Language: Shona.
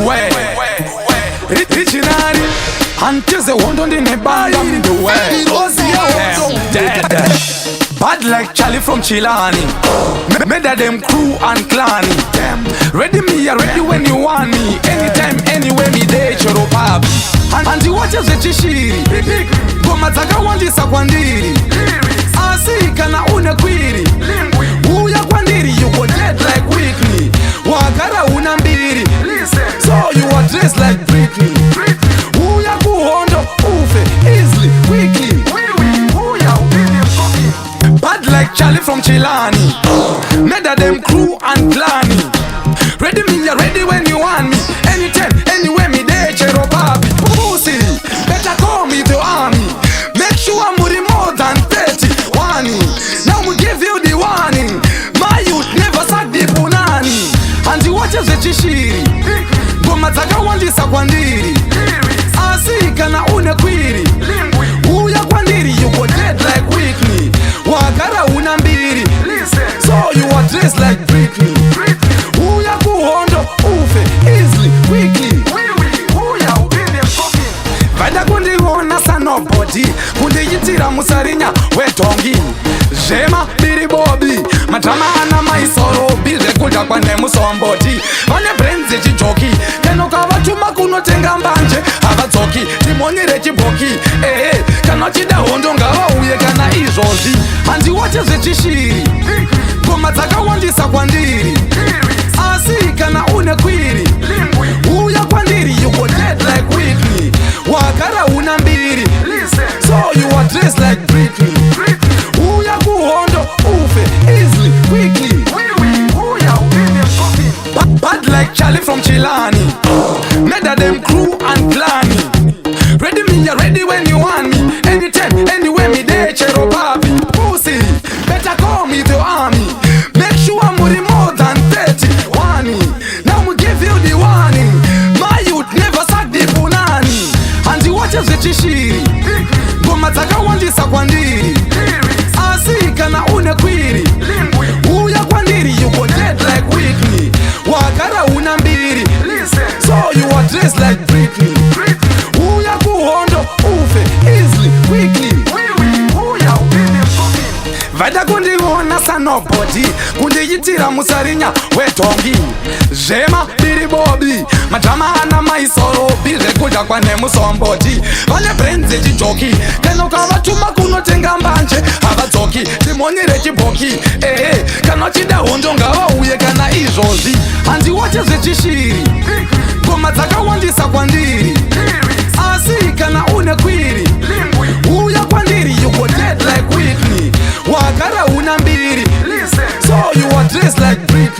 way. Richinari, Hunters the one on the bottom the way. Bad like Charlie from Chilani. Made them crew and clanny. Ready me, ready when you want me. Anytime, anywhere me day choro papi. And you watch as the chishiri. Goma zaka wandisa kwandiri. Asika na una kwiri. Uya kwandiri, you go dead like Whitney. Wakara una mbiri. So you are dressed like Britney. Uya kuhondo ufe easily, quickly. Bad like Charlie from Chilani. Made them crew and clanny. Ready me, ready when you want me. Anytime, anywhere me day chero papi. Pussy, better call me to army. Make sure I'm more than 30. Warning, now we give you the warning. My youth never suck the punani. And you watch as the chishiri. Goma zaka wandisa kwandiri. Asika na una kwiri. Uya kwandiri, you go dead like Whitney. Wakara una mbiri. So you are dressed like Britney. Uya kuhondo ufe easily, quickly. Vada kundi hona sa nobody. Kundi yitira musarinya wetongi. Jema biri bobi. Madrama ana maisoro. Bilde kuja kwa nemu sombodi. Vane brenze chijoki. Keno kawa chuma kuno tenga mbanje. Hava zoki, timonyere chiboki. Kana chida hondo ngawa uye kana izozi. Andi wache ze chishiri. Goma zaka wandisa kwandiri. Asika na une kwiri. Uya kwandiri, you go dead like Whitney. Wakara una mbiri. So you are dressed like Britney. Uya kuhondo ufe easily, quickly. Bad like Charlie from Chilani. Made them crew and clanny. Ready me, ready when you want me. Anytime, anywhere me day chero papi. Pussy, better call me to army. Make sure I'm more than 30. Warning, now we give you the warning. My youth never suck the punani. And you watch as the chishiri. Goma zaka wandisa kwandiri. Asika na una kwiri. Uya kwandiri, you go dead like Whitney. Wakara una mbiri. So you are dressed like Britney. Uya kuhondo ufe easily, quickly. Vada kundi hona sa nobody. Kundi yitira musarinya wetongi. Jema biri bobi. Madrama ana maisoro. Bilde kuja kwa nemu sombodi. Vane brenze chijoki. Keno kawa chuma kuno tenga mbanje. Hava zoki, timonyere chiboki. Kana chida hondo ngawa uye kana izozi. Andi wache ze chishiri. Goma zaka wandisa kwandiri. Asika na une kwiri. Uya kwandiri, you go dead like Whitney. Wakara una mbiri. So you are dressed like Britney.